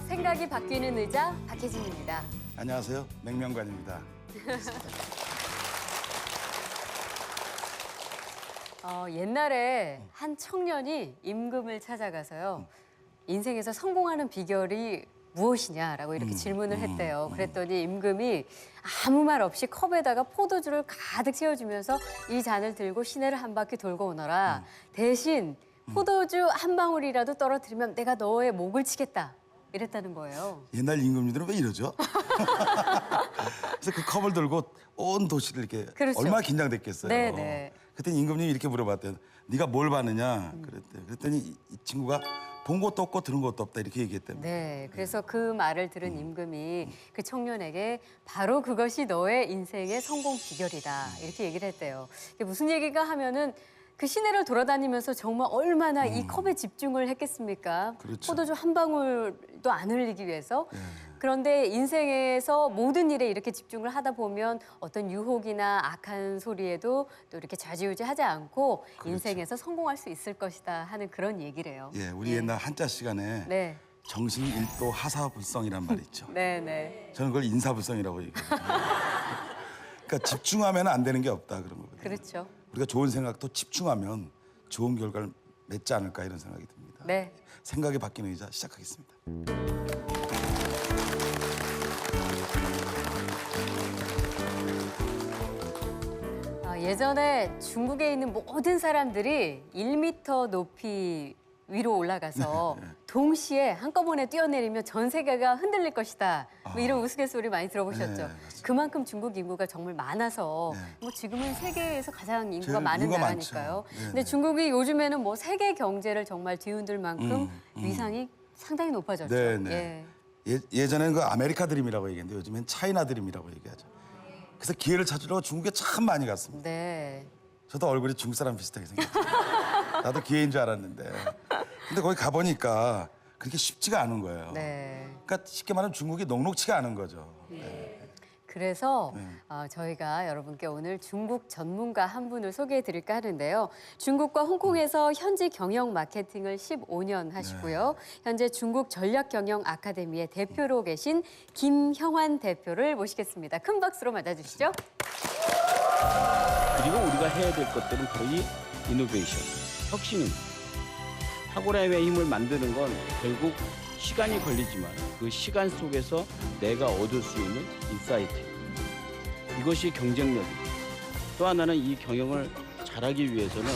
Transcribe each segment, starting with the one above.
생각이 바뀌는 의자 박혜진입니다. 안녕하세요. 맹명관입니다. 옛날에 한 청년이 임금을 찾아가서요. 인생에서 성공하는 비결이 무엇이냐라고 이렇게 질문을 했대요. 그랬더니 임금이 아무 말 없이 컵에다가 포도주를 가득 채워주면서 이 잔을 들고 시내를 한 바퀴 돌고 오너라. 대신 포도주 한 방울이라도 떨어뜨리면 내가 너의 목을 치겠다. 이랬다는 거예요. 옛날 임금님들은 왜 이러죠? 그래서 그 컵을 들고 온 도시를 이렇게 그렇죠. 얼마나 긴장됐겠어요. 네네. 그때 임금님이 이렇게 물어봤대요. 네가 뭘 봤느냐? 그랬대요. 그랬더니 이 친구가 본 것도 없고 들은 것도 없다 이렇게 얘기했대요. 네, 그래서 그 말을 들은 임금이 그 청년에게 바로 그것이 너의 인생의 성공 비결이다 이렇게 얘기를 했대요. 이게 무슨 얘기가 하면은 그 시내를 돌아다니면서 정말 얼마나 이 컵에 집중을 했겠습니까? 그렇죠. 포도주 한 방울도 안 흘리기 위해서. 그런데 인생에서 모든 일에 이렇게 집중을 하다 보면 어떤 유혹이나 악한 소리에도 또 이렇게 좌지우지하지 않고 그렇죠. 인생에서 성공할 수 있을 것이다 하는 그런 얘기래요. 예, 우리 옛날 한자 시간에 네, 정신 일도 하사불성이란 말이 있죠. 네, 네. 저는 그걸 인사불성이라고 얘기해요. 그러니까 집중하면 안 되는 게 없다 그런 거거든요. 그렇죠. 우리가 좋은 생각도 집중하면 좋은 결과를 맺지 않을까 이런 생각이 듭니다. 네. 생각이 바뀌는 의자 시작하겠습니다. 예전에 중국에 있는 모든 사람들이 1m 높이 위로 올라가서 동시에 한꺼번에 뛰어내리면 전 세계가 흔들릴 것이다. 뭐 이런 우스갯소리 많이 들어보셨죠? 네, 맞습니다. 그만큼 중국 인구가 정말 많아서 네. 뭐 지금은 세계에서 가장 인구가 제일 많은 인구가 나라니까요. 많죠. 네, 근데 네. 중국이 요즘에는 뭐 세계 경제를 정말 뒤흔들 만큼 위상이 상당히 높아졌죠. 네, 네. 예전에는 그 아메리카 드림이라고 얘기했는데 요즘엔 차이나 드림이라고 얘기하죠. 그래서 기회를 찾으러 중국에 참 많이 갔습니다. 네. 저도 얼굴이 중국 사람 비슷하게 생겼죠. 나도 기회인 줄 알았는데. 근데 거기 가보니까 그렇게 쉽지가 않은 거예요. 네. 그러니까 쉽게 말하면 중국이 녹록치가 않은 거죠. 그래서 저희가 여러분께 오늘 중국 전문가 한 분을 소개해 드릴까 하는데요. 중국과 홍콩에서 현지 경영 마케팅을 15년 하시고요. 현재 중국 전략 경영 아카데미의 대표로 계신 김형환 대표를 모시겠습니다. 큰 박수로 맞아주시죠. 그리고 우리가 해야 될 것들은 바로 이 이노베이션, 혁신입니다. 탁월함의 힘을 만드는 건 결국 시간이 걸리지만 그 시간 속에서 내가 얻을 수 있는 인사이트. 이것이 경쟁력입니다. 또 하나는 이 경영을 잘하기 위해서는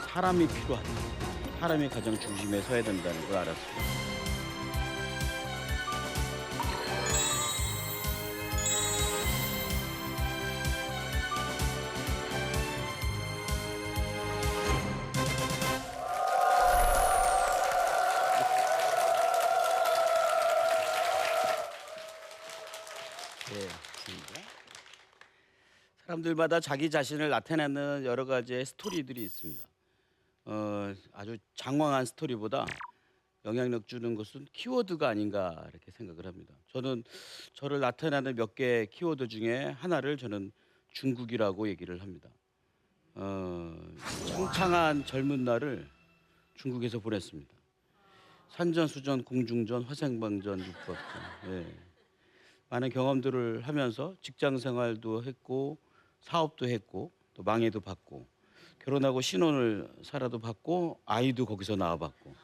사람이 필요하다. 사람이 가장 중심에 서야 된다는 걸 알았습니다. 네, 맞습니다. 사람들마다 자기 자신을 나타내는 여러 가지의 스토리들이 있습니다. 아주 장황한 스토리보다 영향력 주는 것은 키워드가 아닌가 이렇게 생각을 합니다. 저는 저를 나타내는 몇 개의 키워드 중에 하나를 저는 중국이라고 얘기를 합니다. 창창한 젊은 날을 중국에서 보냈습니다. 산전수전, 공중전, 화생방전, 육박전. 예. 많은 경험들을 하면서 직장 생활도 했고 사업도 했고 또 망해도 봤고 결혼하고 신혼을 살아도 봤고 아이도 거기서 낳아봤고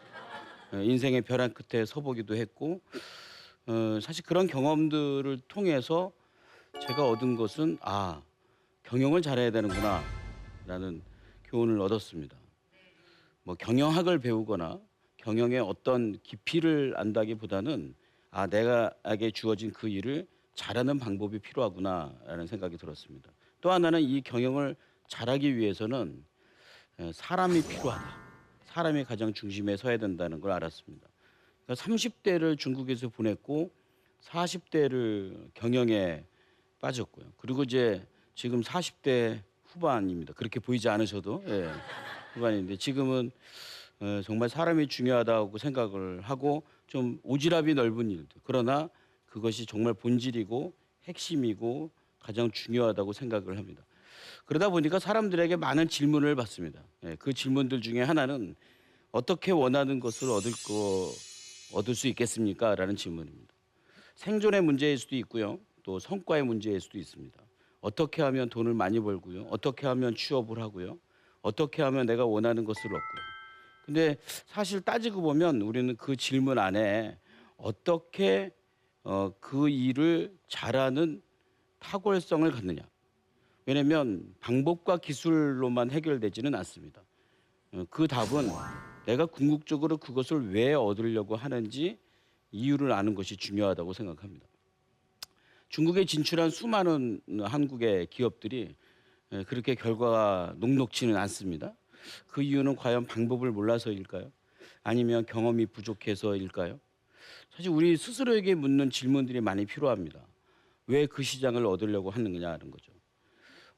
인생의 벼랑 끝에 서보기도 했고 사실 그런 경험들을 통해서 제가 얻은 것은 경영을 잘해야 되는구나 라는 교훈을 얻었습니다. 뭐 경영학을 배우거나 경영의 어떤 깊이를 안다기보다는 내가에게 주어진 그 일을 잘하는 방법이 필요하구나라는 생각이 들었습니다. 또 하나는 이 경영을 잘하기 위해서는 사람이 필요하다. 사람이 가장 중심에 서야 된다는 걸 알았습니다. 그러니까 30대를 중국에서 보냈고 40대를 경영에 빠졌고요. 그리고 이제 지금 40대 후반입니다. 그렇게 보이지 않으셔도 후반인데 지금은 정말 사람이 중요하다고 생각을 하고 좀 오지랖이 넓은 일들. 그러나 그것이 정말 본질이고 핵심이고 가장 중요하다고 생각을 합니다. 그러다 보니까 사람들에게 많은 질문을 받습니다. 그 질문들 중에 하나는 어떻게 원하는 것을 얻을 얻을 수 있겠습니까? 라는 질문입니다. 생존의 문제일 수도 있고요. 또 성과의 문제일 수도 있습니다. 어떻게 하면 돈을 많이 벌고요. 어떻게 하면 취업을 하고요. 어떻게 하면 내가 원하는 것을 얻고요. 근데 사실 따지고 보면 우리는 그 질문 안에 어떻게 그 일을 잘하는 탁월성을 갖느냐. 왜냐하면 방법과 기술로만 해결되지는 않습니다. 그 답은 내가 궁극적으로 그것을 왜 얻으려고 하는지 이유를 아는 것이 중요하다고 생각합니다. 중국에 진출한 수많은 한국의 기업들이 그렇게 결과가 녹록지는 않습니다. 그 이유는 과연 방법을 몰라서일까요? 아니면 경험이 부족해서일까요? 사실 우리 스스로에게 묻는 질문들이 많이 필요합니다. 왜 그 시장을 얻으려고 하느냐는 거죠.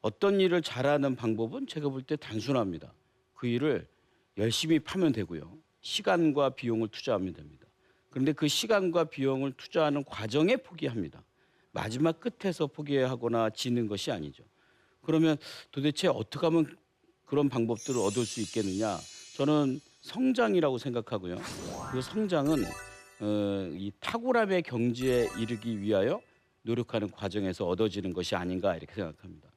어떤 일을 잘하는 방법은 제가 볼 때 단순합니다. 그 일을 열심히 파면 되고요. 시간과 비용을 투자하면 됩니다. 그런데 그 시간과 비용을 투자하는 과정에 포기합니다. 마지막 끝에서 포기하거나 지는 것이 아니죠. 그러면 도대체 어떻게 하면 그런 방법들을 얻을 수 있겠느냐? 저는 성장이라고 생각하고요. 그 성장은 이 탁월함의 경지에 이르기 위하여 노력하는 과정에서 얻어지는 것이 아닌가 이렇게 생각합니다.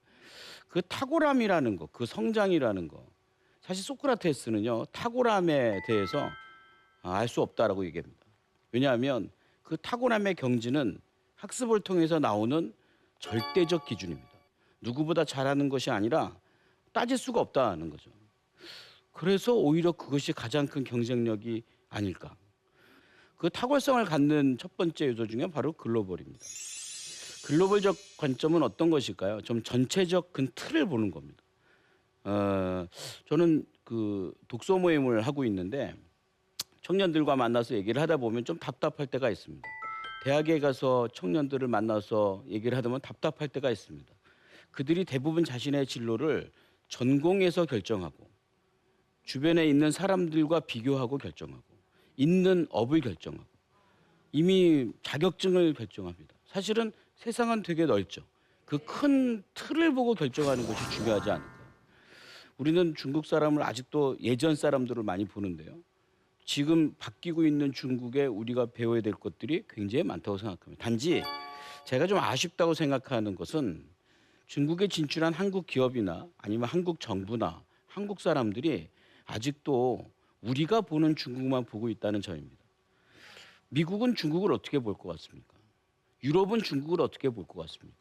그 탁월함이라는 거, 그 성장이라는 거, 사실 소크라테스는요 탁월함에 대해서 알 수 없다라고 얘기합니다. 왜냐하면 그 탁월함의 경지는 학습을 통해서 나오는 절대적 기준입니다. 누구보다 잘하는 것이 아니라 따질 수가 없다는 거죠. 그래서 오히려 그것이 가장 큰 경쟁력이 아닐까. 그 탁월성을 갖는 첫 번째 요소 중에 바로 글로벌입니다. 글로벌적 관점은 어떤 것일까요? 좀 전체적 큰 틀을 보는 겁니다. 저는 그 독서 모임을 하고 있는데 청년들과 만나서 얘기를 하다 보면 좀 답답할 때가 있습니다. 대학에 가서 청년들을 만나서 얘기를 하다 보면 답답할 때가 있습니다. 그들이 대부분 자신의 진로를 전공에서 결정하고 주변에 있는 사람들과 비교하고 결정하고 있는 업을 결정하고 이미 자격증을 결정합니다. 사실은 세상은 되게 넓죠. 그 큰 틀을 보고 결정하는 것이 중요하지 않을까요? 우리는 중국 사람을 아직도 예전 사람들을 많이 보는데요. 지금 바뀌고 있는 중국에 우리가 배워야 될 것들이 굉장히 많다고 생각합니다. 단지 제가 좀 아쉽다고 생각하는 것은 중국에 진출한 한국 기업이나 아니면 한국 정부나 한국 사람들이 아직도 우리가 보는 중국만 보고 있다는 점입니다. 미국은 중국을 어떻게 볼 것 같습니까? 유럽은 중국을 어떻게 볼 것 같습니까?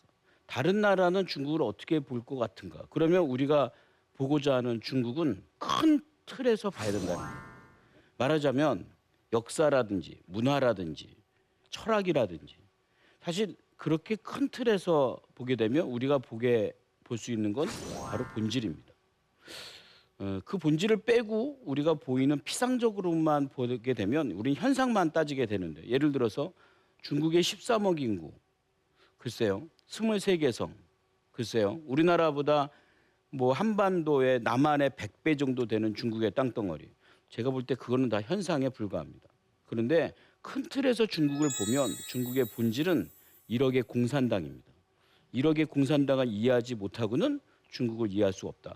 다른 나라는 중국을 어떻게 볼 것 같은가? 그러면 우리가 보고자 하는 중국은 큰 틀에서 봐야 된다는 거예요. 말하자면 역사라든지 문화라든지 철학이라든지 사실 그렇게 큰 틀에서 보게 되면 우리가 볼 수 있는 건 바로 본질입니다. 그 본질을 빼고 우리가 보이는 피상적으로만 보게 되면 우리는 현상만 따지게 되는데 예를 들어서 중국의 13억 인구 글쎄요 23개 성 글쎄요 우리나라보다 뭐 한반도의 남한의 100배 정도 되는 중국의 땅덩어리 제가 볼 때 그거는 다 현상에 불과합니다. 그런데 큰 틀에서 중국을 보면 중국의 본질은 1억의 공산당입니다. 1억의 공산당을 이해하지 못하고는 중국을 이해할 수 없다.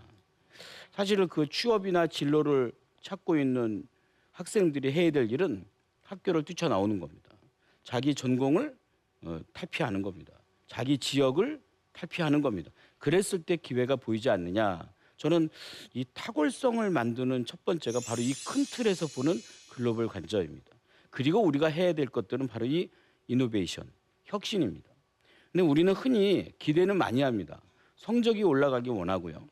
사실은 그 취업이나 진로를 찾고 있는 학생들이 해야 될 일은 학교를 뛰쳐나오는 겁니다. 자기 전공을 탈피하는 겁니다. 자기 지역을 탈피하는 겁니다. 그랬을 때 기회가 보이지 않느냐. 저는 이 탁월성을 만드는 첫 번째가 바로 이 큰 틀에서 보는 글로벌 관점입니다. 그리고 우리가 해야 될 것들은 바로 이 이노베이션, 혁신입니다. 근데 우리는 흔히 기대는 많이 합니다. 성적이 올라가기 원하고요.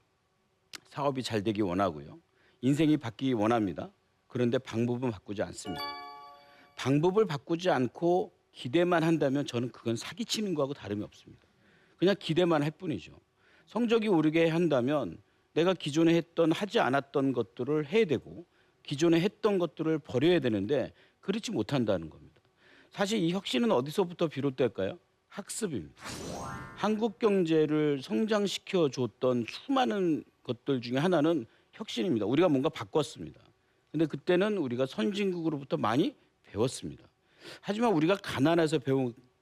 사업이 잘 되기 원하고요. 인생이 바뀌기 원합니다. 그런데 방법은 바꾸지 않습니다. 방법을 바꾸지 않고 기대만 한다면 저는 그건 사기치는 거하고 다름이 없습니다. 그냥 기대만 할 뿐이죠. 성적이 오르게 한다면 내가 기존에 하지 않았던 것들을 해야 되고 기존에 했던 것들을 버려야 되는데 그렇지 못한다는 겁니다. 사실 이 혁신은 어디서부터 비롯될까요? 학습입니다. 한국 경제를 성장시켜 줬던 수많은 것들 중에 하나는 혁신입니다. 우리가 뭔가 바꿨습니다. 근데 그때는 우리가 선진국으로부터 많이 배웠습니다. 하지만 우리가 가난해서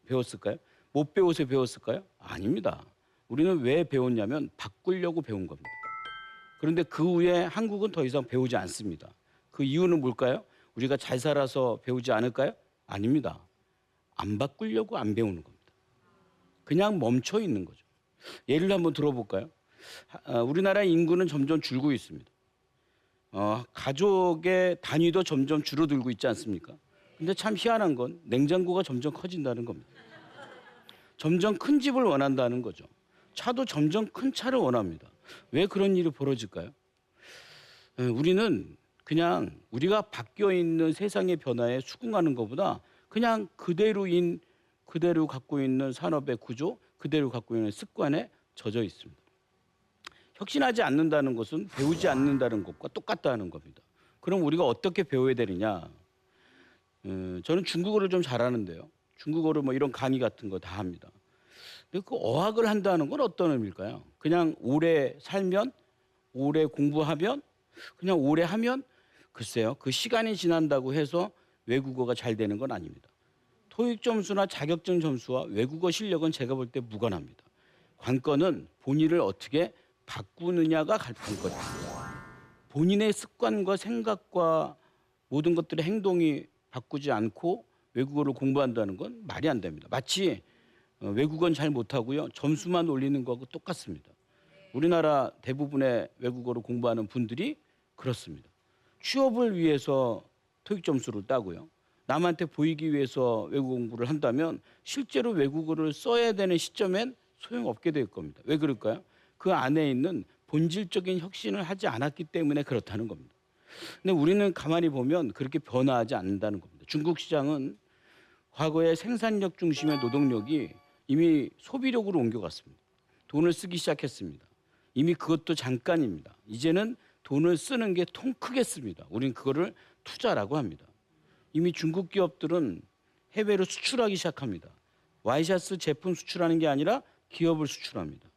배웠을까요? 못 배워서 배웠을까요? 아닙니다. 우리는 왜 배웠냐면 바꾸려고 배운 겁니다. 그런데 그 후에 한국은 더 이상 배우지 않습니다. 그 이유는 뭘까요? 우리가 잘 살아서 배우지 않을까요? 아닙니다. 안 바꾸려고 안 배우는 겁니다. 그냥 멈춰 있는 거죠. 예를 한번 들어볼까요? 우리나라 인구는 점점 줄고 있습니다. 가족의 단위도 점점 줄어들고 있지 않습니까? 근데 참 희한한 건 냉장고가 점점 커진다는 겁니다. 점점 큰 집을 원한다는 거죠. 차도 점점 큰 차를 원합니다. 왜 그런 일이 벌어질까요? 우리는 그냥 우리가 바뀌어 있는 세상의 변화에 수긍하는 것보다 그냥 그대로 갖고 있는 산업의 구조, 그대로 갖고 있는 습관에 젖어 있습니다. 혁신하지 않는다는 것은 배우지 않는다는 것과 똑같다는 겁니다. 그럼 우리가 어떻게 배워야 되느냐? 저는 중국어를 좀 잘하는데요. 중국어를 뭐 이런 강의 같은 거 다 합니다. 근데 그 어학을 한다는 건 어떤 의미일까요? 그냥 오래 살면, 오래 공부하면, 그냥 오래 하면, 글쎄요. 그 시간이 지난다고 해서 외국어가 잘 되는 건 아닙니다. 토익 점수나 자격증 점수와 외국어 실력은 제가 볼 때 무관합니다. 관건은 본인을 어떻게 바꾸느냐가 관건입니다. 본인의 습관과 생각과 모든 것들의 행동이 바꾸지 않고 외국어를 공부한다는 건 말이 안 됩니다. 마치 외국어는 잘 못하고요. 점수만 올리는 거하고 똑같습니다. 우리나라 대부분의 외국어를 공부하는 분들이 그렇습니다. 취업을 위해서 토익 점수를 따고요. 남한테 보이기 위해서 외국어 공부를 한다면 실제로 외국어를 써야 되는 시점엔 소용없게 될 겁니다. 왜 그럴까요? 그 안에 있는 본질적인 혁신을 하지 않았기 때문에 그렇다는 겁니다. 근데 우리는 가만히 보면 그렇게 변화하지 않는다는 겁니다. 중국 시장은 과거의 생산력 중심의 노동력이 이미 소비력으로 옮겨갔습니다. 돈을 쓰기 시작했습니다. 이미 그것도 잠깐입니다. 이제는 돈을 쓰는 게 통 크겠습니다. 우린 그거를 투자라고 합니다. 이미 중국 기업들은 해외로 수출하기 시작합니다. 와이셔츠 제품 수출하는 게 아니라 기업을 수출합니다.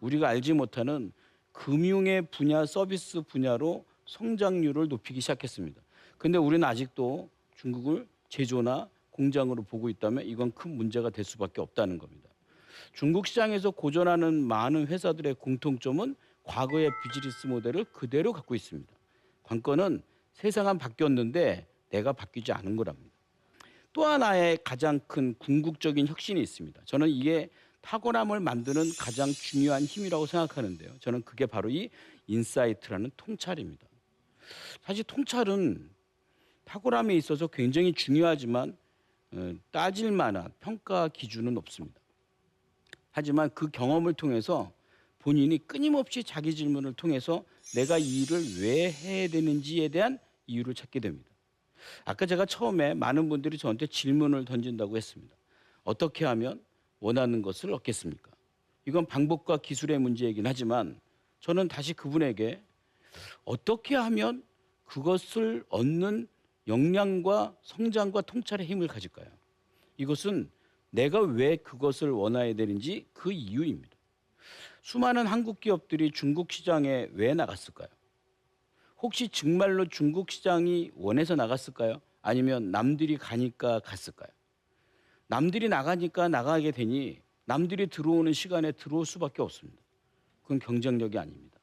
우리가 알지 못하는 금융의 분야, 서비스 분야로 성장률을 높이기 시작했습니다. 그런데 우리는 아직도 중국을 제조나 공장으로 보고 있다면 이건 큰 문제가 될 수밖에 없다는 겁니다. 중국 시장에서 고전하는 많은 회사들의 공통점은 과거의 비즈니스 모델을 그대로 갖고 있습니다. 관건은 세상은 바뀌었는데 내가 바뀌지 않은 거랍니다. 또 하나의 가장 큰 궁극적인 혁신이 있습니다. 저는 이게 탁월함을 만드는 가장 중요한 힘이라고 생각하는데요. 저는 그게 바로 이 인사이트라는 통찰입니다. 사실 통찰은 탁월함에 있어서 굉장히 중요하지만 따질 만한 평가 기준은 없습니다. 하지만 그 경험을 통해서 본인이 끊임없이 자기 질문을 통해서 내가 이 일을 왜 해야 되는지에 대한 이유를 찾게 됩니다. 아까 제가 처음에 많은 분들이 저한테 질문을 던진다고 했습니다. 어떻게 하면 원하는 것을 얻겠습니까? 이건 방법과 기술의 문제이긴 하지만 저는 다시 그분에게 어떻게 하면 그것을 얻는 역량과 성장과 통찰의 힘을 가질까요? 이것은 내가 왜 그것을 원해야 되는지 그 이유입니다. 수많은 한국 기업들이 중국 시장에 왜 나갔을까요? 혹시 정말로 중국 시장이 원해서 나갔을까요? 아니면 남들이 가니까 갔을까요? 남들이 나가니까 나가게 되니 남들이 들어오는 시간에 들어올 수밖에 없습니다. 그건 경쟁력이 아닙니다.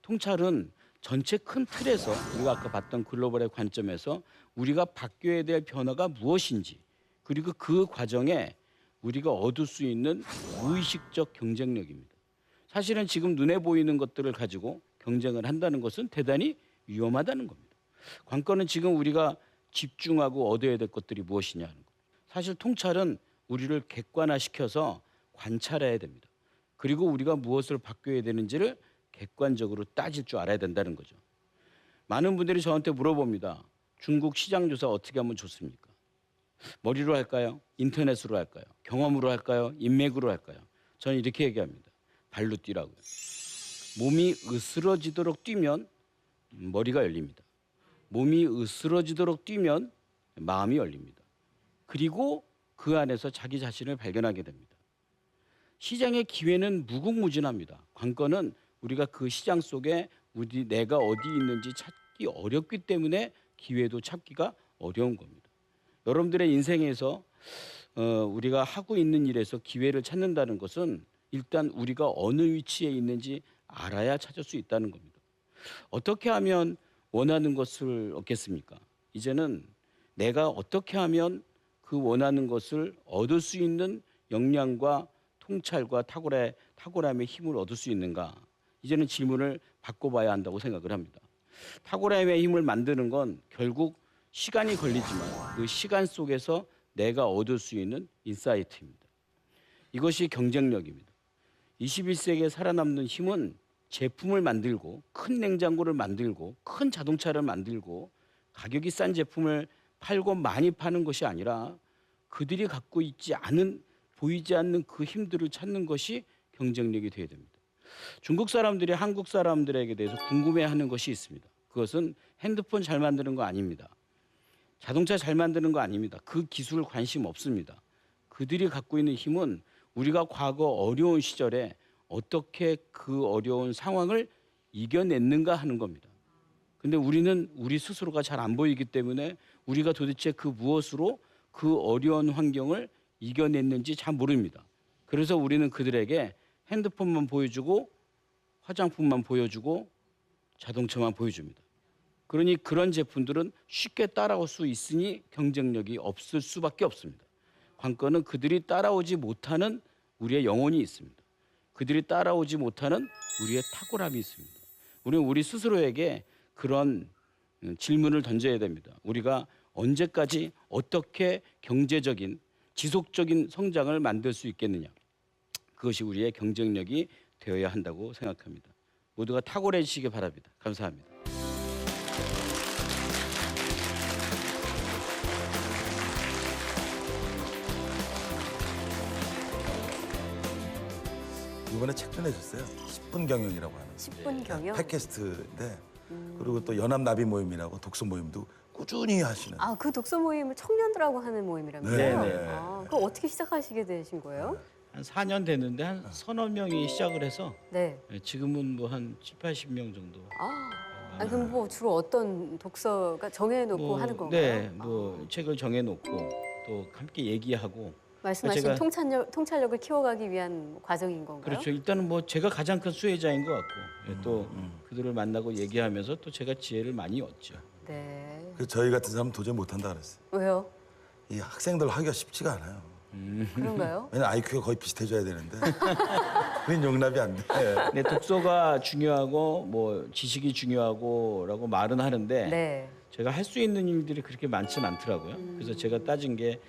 통찰은 전체 큰 틀에서 우리가 아까 봤던 글로벌의 관점에서 우리가 바뀌어야 될 변화가 무엇인지 그리고 그 과정에 우리가 얻을 수 있는 무의식적 경쟁력입니다. 사실은 지금 눈에 보이는 것들을 가지고 경쟁을 한다는 것은 대단히 위험하다는 겁니다. 관건은 지금 우리가 집중하고 얻어야 될 것들이 무엇이냐는 겁니다. 사실 통찰은 우리를 객관화시켜서 관찰해야 됩니다. 그리고 우리가 무엇을 바뀌어야 되는지를 객관적으로 따질 줄 알아야 된다는 거죠. 많은 분들이 저한테 물어봅니다. 중국 시장 조사 어떻게 하면 좋습니까? 머리로 할까요? 인터넷으로 할까요? 경험으로 할까요? 인맥으로 할까요? 저는 이렇게 얘기합니다. 발로 뛰라고요. 몸이 으스러지도록 뛰면 머리가 열립니다. 몸이 으스러지도록 뛰면 마음이 열립니다. 그리고 그 안에서 자기 자신을 발견하게 됩니다. 시장의 기회는 무궁무진합니다. 관건은 우리가 그 시장 속에 내가 어디 있는지 찾기 어렵기 때문에 기회도 찾기가 어려운 겁니다. 여러분들의 인생에서 우리가 하고 있는 일에서 기회를 찾는다는 것은 일단 우리가 어느 위치에 있는지 알아야 찾을 수 있다는 겁니다. 어떻게 하면 원하는 것을 얻겠습니까? 이제는 내가 어떻게 하면 그 원하는 것을 얻을 수 있는 역량과 통찰과 탁월함의 힘을 얻을 수 있는가? 이제는 질문을 바꿔봐야 한다고 생각을 합니다. 탁월함의 힘을 만드는 건 결국 시간이 걸리지만 그 시간 속에서 내가 얻을 수 있는 인사이트입니다. 이것이 경쟁력입니다. 21세기에 살아남는 힘은 제품을 만들고 큰 냉장고를 만들고 큰 자동차를 만들고 가격이 싼 제품을 팔고 많이 파는 것이 아니라 그들이 갖고 있지 않은 보이지 않는 그 힘들을 찾는 것이 경쟁력이 되어야 됩니다. 중국 사람들이 한국 사람들에게 대해서 궁금해하는 것이 있습니다. 그것은 핸드폰 잘 만드는 거 아닙니다. 자동차 잘 만드는 거 아닙니다. 그 기술 관심 없습니다. 그들이 갖고 있는 힘은 우리가 과거 어려운 시절에 어떻게 그 어려운 상황을 이겨냈는가 하는 겁니다. 근데 우리는 우리 스스로가 잘 안 보이기 때문에 우리가 도대체 그 무엇으로 그 어려운 환경을 이겨냈는지 잘 모릅니다. 그래서 우리는 그들에게 핸드폰만 보여주고 화장품만 보여주고 자동차만 보여줍니다. 그러니 그런 제품들은 쉽게 따라올 수 있으니 경쟁력이 없을 수밖에 없습니다. 관건은 그들이 따라오지 못하는 우리의 영혼이 있습니다. 그들이 따라오지 못하는 우리의 탁월함이 있습니다. 우리는 우리 스스로에게 그런 질문을 던져야 됩니다. 우리가 언제까지 어떻게 경제적인 지속적인 성장을 만들 수 있겠느냐. 그것이 우리의 경쟁력이 되어야 한다고 생각합니다. 모두가 탁월해지시기 바랍니다. 감사합니다. 이번에 책도 내셨어요. 10분 경영이라고 하는 10분 경영? 팟캐스트인데 그리고 또 연합 나비 모임이라고 독서 모임도 꾸준히 하시는. 아, 그 독서 모임을 청년들하고 하는 모임이라면서요? 네. 아, 그거 어떻게 시작하시게 되신 거예요? 한 4년 됐는데 한 서너 명이 시작을 해서 네. 지금은 뭐 한 7, 80명 정도. 그럼 뭐 주로 어떤 독서가 정해놓고 하는 건가요? 네, 뭐 책을 정해놓고 또 함께 얘기하고. 말씀하신 통찰력을 키워가기 위한 과정인 건가요? 그렇죠. 일단은 뭐 제가 가장 큰 수혜자인 것 같고 또 그들을 만나고 얘기하면서 또 제가 지혜를 많이 얻죠. 네. 그래서 저희 같은 사람은 도저히 못한다 그랬어요. 왜요? 이 학생들 하기가 쉽지가 않아요. 그런가요? 왜냐면 IQ가 거의 비슷해져야 되는데 그건 용납이 안 돼. 네, 독서가 중요하고 뭐 지식이 중요하고라고 말은 하는데 네. 제가 할 수 있는 일들이 그렇게 많지는 않더라고요. 그래서 제가 따진 게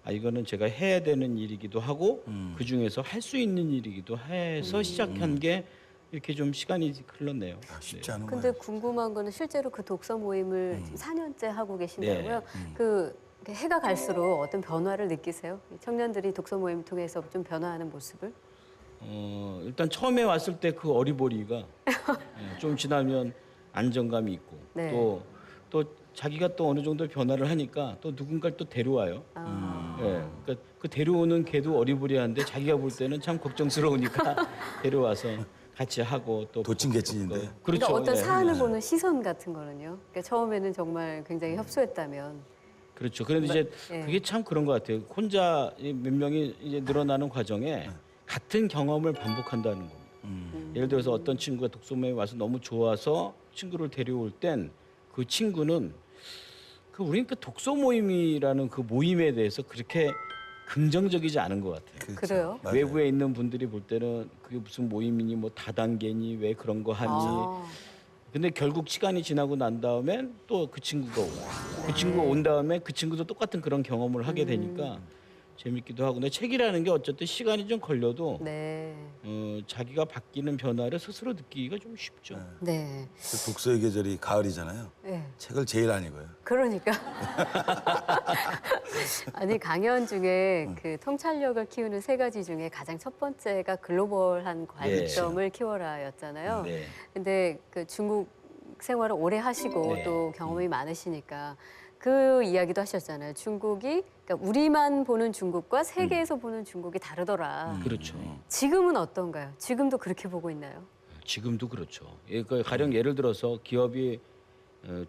이거는 제가 해야 되는 일이기도 하고 그 중에서 할 수 있는 일이기도 해서 시작한 게 이렇게 좀 시간이 흘렀네요. 쉽지 않은 근데 거예요. 궁금한 거는 실제로 그 독서 모임을 4년째 하고 계신다고요? 네. 그 해가 갈수록 어떤 변화를 느끼세요? 청년들이 독서 모임 통해서 좀 변화하는 모습을? 일단 처음에 왔을 때 그 어리버리가 좀 지나면 안정감이 있고 네. 또 자기가 또 어느 정도 변화를 하니까 또 누군가를 또 데려와요. 그러니까 그 데려오는 걔도 어리버리한데 자기가 볼 때는 참 걱정스러우니까 데려와서 같이 하고 또 도찐개찐인데. 그렇죠. 그러니까 어떤 네. 사안을 보는 시선 같은 거는요? 그러니까 처음에는 정말 굉장히 협소했다면 그렇죠. 그런데 이제 네. 그게 참 그런 것 같아요. 혼자 몇 명이 이제 늘어나는 과정에 같은 경험을 반복한다는 겁니다. 예를 들어서 어떤 친구가 독서 모임에 와서 너무 좋아서 친구를 데려올 땐 그 친구는 우리는 그 독서 모임이라는 그 모임에 대해서 그렇게 긍정적이지 않은 것 같아요. 그렇죠. 그래요? 맞아요. 외부에 있는 분들이 볼 때는 그게 무슨 모임이니 뭐 다단계니 왜 그런 거 하니. 근데 결국 시간이 지나고 난 다음엔 또 그 친구가 오고 그 친구가 온 다음에 그 친구도 똑같은 그런 경험을 하게 되니까 재밌기도 하고. 근데 책이라는 게 어쨌든 시간이 좀 걸려도 네. 자기가 바뀌는 변화를 스스로 느끼기가 좀 쉽죠. 네. 그 독서의 계절이 가을이잖아요. 네. 책을 제일 안 읽어요. 그러니까 아니 강연 중에 그 통찰력을 키우는 3가지 중에 가장 첫 번째가 글로벌한 관점을 키워라였잖아요. 네. 근데 그 중국 생활을 오래 하시고 네. 또 경험이 많으시니까 그 이야기도 하셨잖아요. 중국이 그러니까 우리만 보는 중국과 세계에서 보는 중국이 다르더라. 그렇죠. 지금은 어떤가요? 지금도 그렇게 보고 있나요? 지금도 그렇죠. 그 가령 예를 들어서 기업이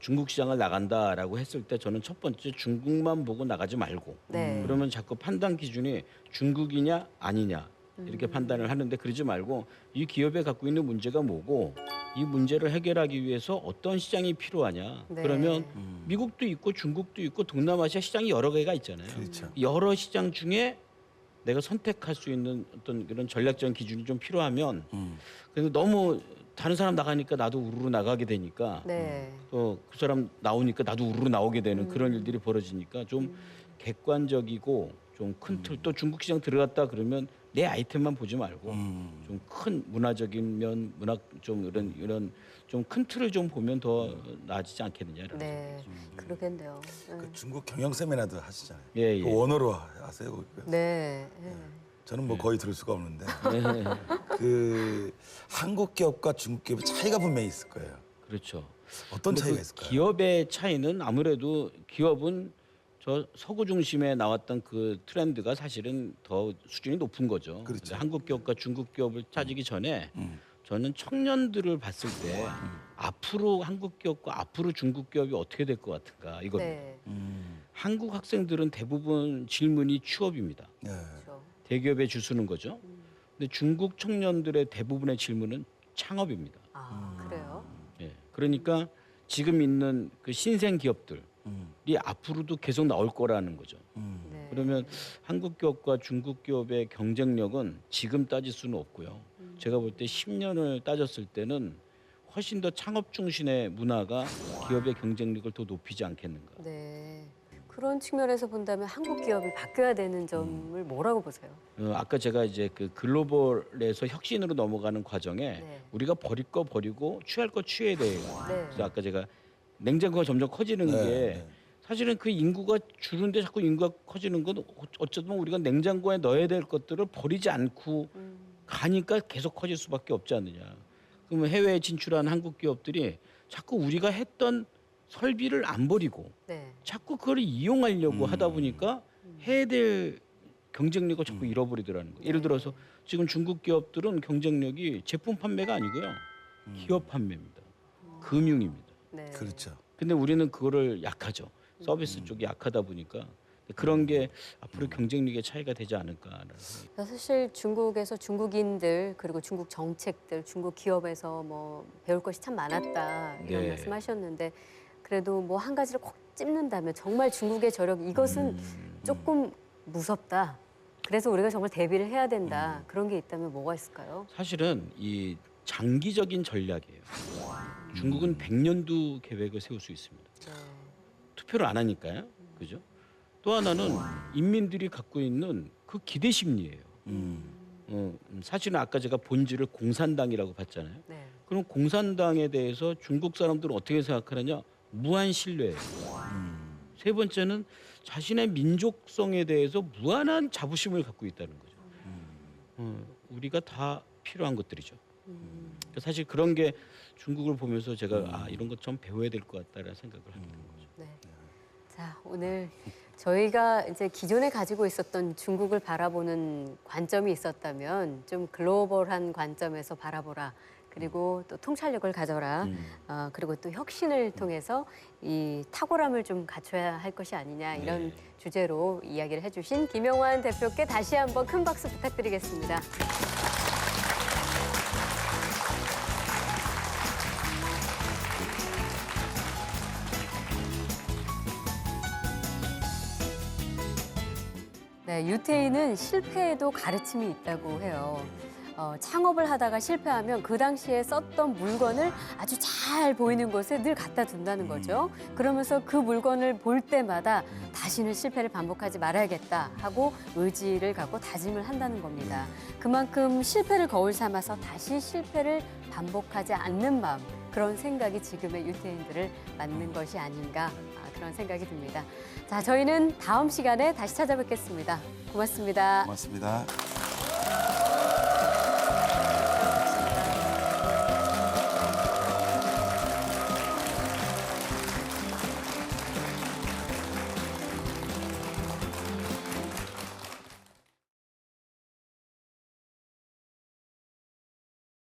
중국 시장을 나간다라고 했을 때 저는 첫 번째 중국만 보고 나가지 말고 네. 그러면 자꾸 판단 기준이 중국이냐 아니냐 이렇게 판단을 하는데 그러지 말고 이 기업에 갖고 있는 문제가 뭐고 이 문제를 해결하기 위해서 어떤 시장이 필요하냐. 네. 그러면 미국도 있고 중국도 있고 동남아시아 시장이 여러 개가 있잖아요. 그렇죠. 여러 시장 중에 내가 선택할 수 있는 어떤 그런 전략적인 기준이 좀 필요하면 그래서 너무 다른 사람 나가니까 나도 우르르 나가게 되니까 네. 또 그 사람 나오니까 나도 우르르 나오게 되는 그런 일들이 벌어지니까 좀 객관적이고 좀 큰 틀 또 중국 시장 들어갔다 그러면 내 아이템만 보지 말고 좀 큰 문화적인 면 문학 좀 이런 좀 큰 틀을 좀 보면 더 나아지지 않겠느냐 이런 네. 그러겠네요. 네. 그 중국 경영 세미나도 하시잖아요. 예, 예. 그 원어로 하세요. 네. 네. 저는 뭐 거의 들을 수가 없는데 그 한국 기업과 중국 기업의 차이가 분명히 있을 거예요. 그렇죠. 어떤 근데 차이가 그 있을까요? 기업의 차이는 아무래도 기업은 저 서구 중심에 나왔던 그 트렌드가 사실은 더 수준이 높은 거죠. 그렇죠. 근데 한국 기업과 중국 기업을 따지기 전에 저는 청년들을 봤을 때 앞으로 한국 기업과 앞으로 중국 기업이 어떻게 될 것 같은가 이겁니다. 네. 한국 학생들은 대부분 질문이 취업입니다. 네. 그렇죠. 대기업에 줄 서는 거죠. 근데 중국 청년들의 대부분의 질문은 창업입니다. 아, 그래요? 예. 그러니까 지금 있는 그 신생 기업들이 앞으로도 계속 나올 거라는 거죠. 네. 그러면 한국 기업과 중국 기업의 경쟁력은 지금 따질 수는 없고요. 제가 볼 때 10년을 따졌을 때는 훨씬 더 창업 중심의 문화가 기업의 경쟁력을 더 높이지 않겠는가. 네. 그런 측면에서 본다면 한국 기업이 바뀌어야 되는 점을 뭐라고 보세요? 아까 제가 이제 그 글로벌에서 혁신으로 넘어가는 과정에 네. 우리가 버릴 거 버리고 취할 거 취해야 돼요. 네. 그래서 아까 제가 냉장고가 점점 커지는 네, 게 네. 사실은 그 인구가 줄는데 자꾸 인구가 커지는 건 어쩌면 우리가 냉장고에 넣어야 될 것들을 버리지 않고 가니까 계속 커질 수밖에 없지 않느냐. 그러면 해외에 진출한 한국 기업들이 자꾸 우리가 했던 설비를 안 버리고 네. 자꾸 그걸 이용하려고 하다 보니까 해야 될 경쟁력을 자꾸 잃어버리더라는 거예요. 예를 들어서 지금 중국 기업들은 경쟁력이 제품 판매가 아니고요. 기업 판매입니다. 금융입니다. 네. 그렇죠. 근데 우리는 그거를 약하죠. 서비스 쪽이 약하다 보니까 그런 게 앞으로 경쟁력의 차이가 되지 않을까라는 생각이. 사실 중국에서 중국인들 그리고 중국 정책들, 중국 기업에서 뭐 배울 것이 참 많았다 이런 네. 말씀하셨는데 그래도 뭐 한 가지를 콕 찝는다면 정말 중국의 저력 이것은 조금 무섭다. 그래서 우리가 정말 대비를 해야 된다. 그런 게 있다면 뭐가 있을까요? 사실은 이 장기적인 전략이에요. 중국은 100년도 계획을 세울 수 있습니다. 네. 투표를 안 하니까요. 그죠? 또 하나는 인민들이 갖고 있는 그 기대 심리예요. 사실은 아까 제가 본질을 공산당이라고 봤잖아요. 네. 그럼 공산당에 대해서 중국 사람들은 어떻게 생각하느냐? 무한 신뢰예요. 세 번째는 자신의 민족성에 대해서 무한한 자부심을 갖고 있다는 거죠. 우리가 다 필요한 것들이죠. 사실 그런 게 중국을 보면서 제가 이런 것 좀 배워야 될 것 같다라는 생각을 하게 된 거죠. 네. 자, 오늘 저희가 이제 기존에 가지고 있었던 중국을 바라보는 관점이 있었다면 좀 글로벌한 관점에서 바라보라. 그리고 또 통찰력을 가져라. 그리고 또 혁신을 통해서 이 탁월함을 좀 갖춰야 할 것이 아니냐 이런 네. 주제로 이야기를 해주신 김영환 대표께 다시 한번 큰 박수 부탁드리겠습니다. 네, 유태인은 실패에도 가르침이 있다고 해요. 창업을 하다가 실패하면 그 당시에 썼던 물건을 아주 잘 보이는 곳에 늘 갖다 둔다는 거죠. 그러면서 그 물건을 볼 때마다 다시는 실패를 반복하지 말아야겠다 하고 의지를 갖고 다짐을 한다는 겁니다. 그만큼 실패를 거울 삼아서 다시 실패를 반복하지 않는 마음, 그런 생각이 지금의 유태인들을 만든 것이 아닌가 그런 생각이 듭니다. 자, 저희는 다음 시간에 다시 찾아뵙겠습니다. 고맙습니다. 고맙습니다.